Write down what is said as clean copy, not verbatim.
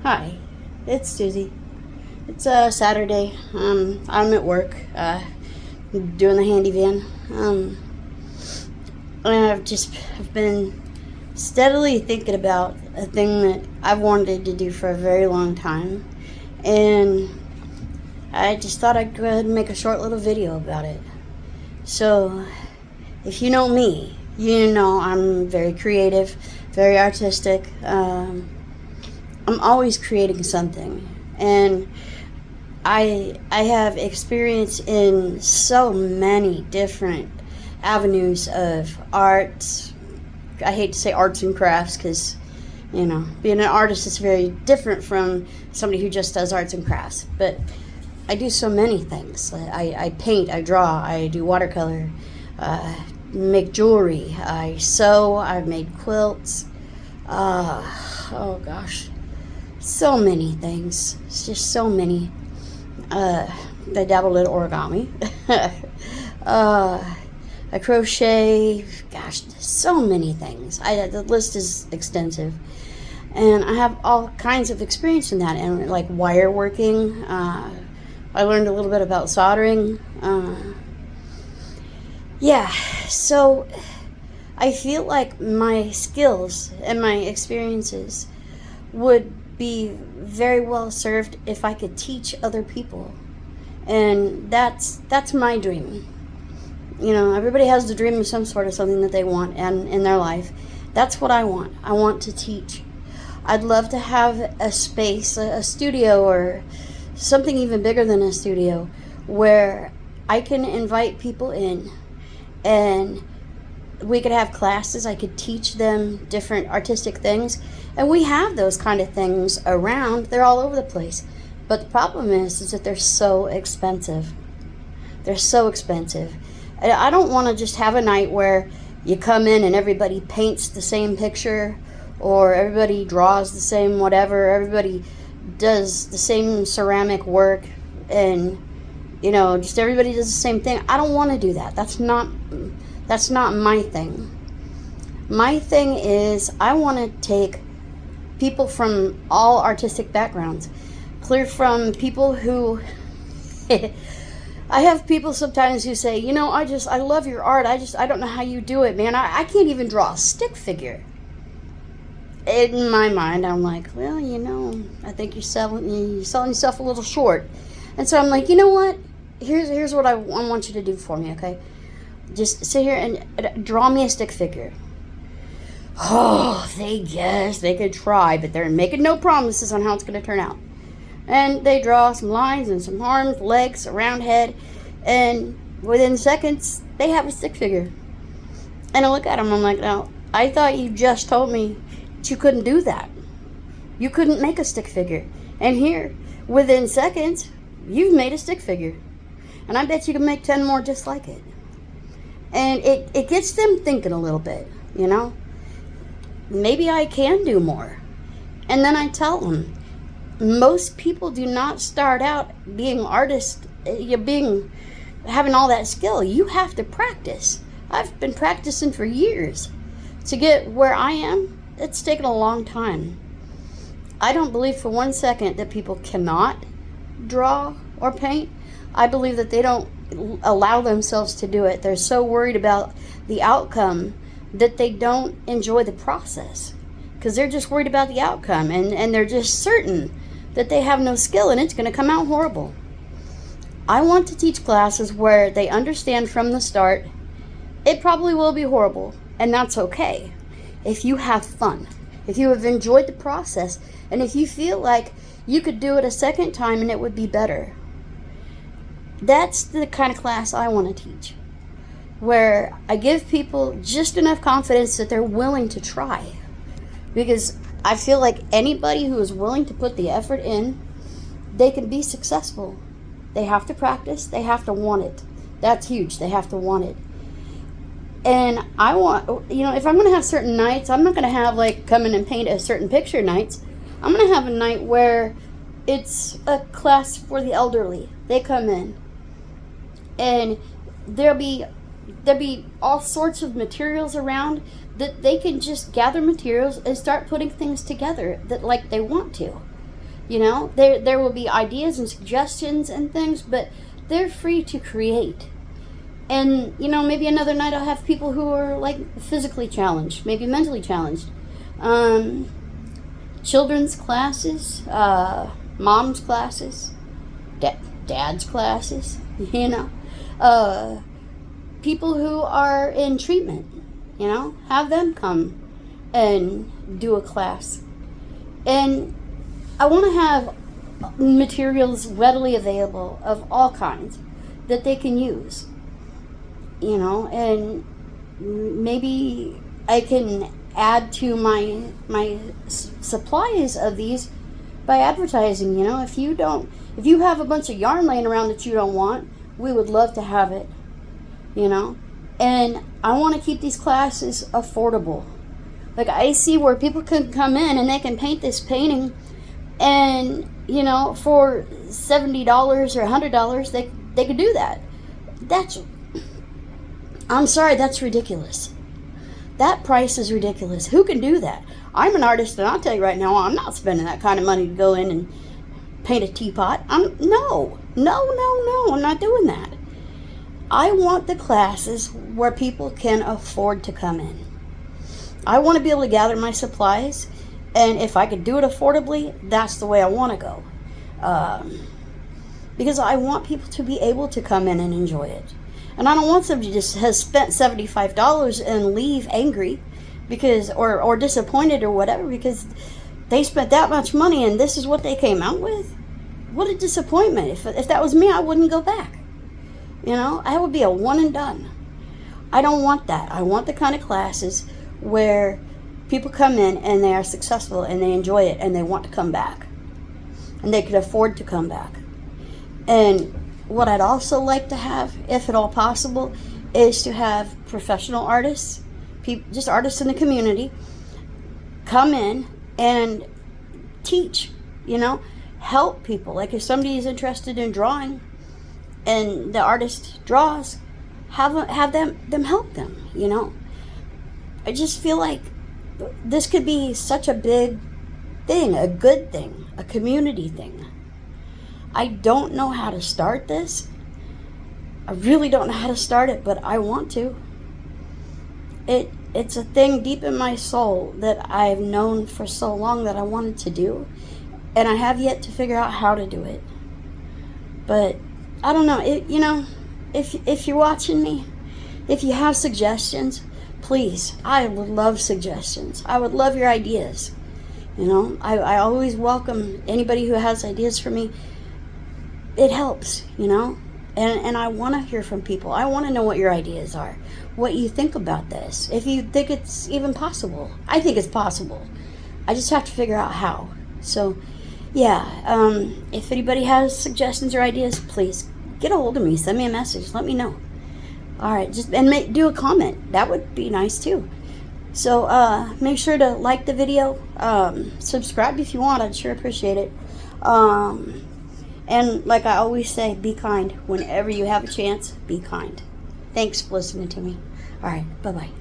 Hi, it's Susie. It's Saturday. I'm at work, doing the handy van. And I've been steadily thinking about a thing that I've wanted to do for a very long time, and I just thought I'd go ahead and make a short little video about it. So, if you know me, you know I'm very creative, very artistic. I'm always creating something, and I have experience in so many different avenues of art. I hate to say arts and crafts because, being an artist is very different from somebody who just does arts and crafts. But I do so many things. I paint, I draw, I do watercolor, make jewelry, I sew, I've made quilts. Oh gosh, so many things. It's just so many. I dabbled in origami. I crochet. Gosh, so many things. The list is extensive, and I have all kinds of experience in that. And like wire working, I learned a little bit about soldering. Yeah, so I feel like my skills and my experiences would be very well served if I could teach other people. And that's my dream. Everybody has the dream of some sort of something that they want and in their life. That's what I want. I want to teach. I'd love to have a space, a studio, or something even bigger than a studio, where I can invite people in and we could have classes. I could teach them different artistic things. And we have those kind of things around. They're all over the place. But the problem is that they're so expensive. They're so expensive. I don't want to just have a night where you come in and everybody paints the same picture, or everybody draws the same whatever, everybody does the same ceramic work, and just everybody does the same thing. I don't want to do that. That's not my thing. My thing is I want to take people from all artistic backgrounds, clear from people who I have people sometimes who say, I love your art. I don't know how you do it, man. I can't even draw a stick figure. In my mind, I'm like, well, I think you're selling yourself a little short. And so I'm like, you know what? Here's what I want you to do for me, okay? Just sit here and draw me a stick figure. Oh, they could try, but they're making no promises on how it's going to turn out. And they draw some lines and some arms, legs, a round head, and within seconds, they have a stick figure. And I look at them, I'm like, no, I thought you just told me that you couldn't do that. You couldn't make a stick figure. And here, within seconds, you've made a stick figure. And I bet you can make 10 more just like it. And it gets them thinking a little bit, Maybe I can do more. And then I tell them, most people do not start out being artists, having all that skill. You have to practice. I've been practicing for years. To get where I am, it's taken a long time. I don't believe for one second that people cannot draw or paint. I believe that they don't allow themselves to do it. They're so worried about the outcome that they don't enjoy the process, because they're just worried about the outcome, and they're just certain that they have no skill and it's going to come out horrible. I want to teach classes where they understand from the start it probably will be horrible, and that's okay. If you have fun, if you have enjoyed the process, and if you feel like you could do it a second time and it would be better. That's the kind of class I want to teach, where I give people just enough confidence that they're willing to try. Because I feel like anybody who is willing to put the effort in, they can be successful. They have to practice. They have to want it. That's huge. They have to want it. And I want, if I'm going to have certain nights, I'm not going to have come in and paint a certain picture nights. I'm going to have a night where it's a class for the elderly. They come in, and there'll be all sorts of materials around that they can just gather materials and start putting things together that they want to. You know, there will be ideas and suggestions and things, but they're free to create. And, you know, maybe another night I'll have people who are like physically challenged, maybe mentally challenged. Children's classes, mom's classes, dad's classes, you know. People who are in treatment, you know, have them come and do a class. And I want to have materials readily available of all kinds that they can use, you know, and maybe I can add to my supplies of these by advertising. You know, if you have a bunch of yarn laying around that you don't want, we would love to have it, you know. And I want to keep these classes affordable. Like, I see where people can come in and they can paint this painting, and, you know, for $70 or $100 they could do that. I'm sorry, that's ridiculous. That price is ridiculous. Who can do that? I'm an artist, and I'll tell you right now, I'm not spending that kind of money to go in and paint a teapot. No, I'm not doing that. I want the classes where people can afford to come in. I want to be able to gather my supplies, and if I could do it affordably, that's the way I want to go. Because I want people to be able to come in and enjoy it. And I don't want somebody who just has spent $75 and leave angry because or disappointed or whatever because they spent that much money and this is what they came out with. What a disappointment. If that was me, I wouldn't go back. You know, I would be a one and done. I don't want that. I want the kind of classes where people come in and they are successful and they enjoy it and they want to come back. And they could afford to come back. And what I'd also like to have, if at all possible, is to have professional artists, just artists in the community, come in and teach, you know, help people. Like if somebody is interested in drawing and the artist draws, have them help them, you know. I just feel like this could be such a big thing, a good thing, a community thing. I don't know how to start this. I really don't know how to start it, but I want to. It's a thing deep in my soul that I've known for so long that I wanted to do, and I have yet to figure out how to do it. But I don't know. You know, if you're watching me, if you have suggestions, please, I would love suggestions. I would love your ideas. You know, I always welcome anybody who has ideas for me. It helps, you know, and I want to hear from people. I want to know what your ideas are, what you think about this, if you think it's even possible. I think it's possible. I just have to figure out how. So, yeah, if anybody has suggestions or ideas, please get a hold of me. Send me a message. Let me know. All right, do a comment. That would be nice too. So make sure to like the video, subscribe if you want. I'd sure appreciate it. And like I always say, be kind. Whenever you have a chance, be kind. Thanks for listening to me. All right, bye-bye.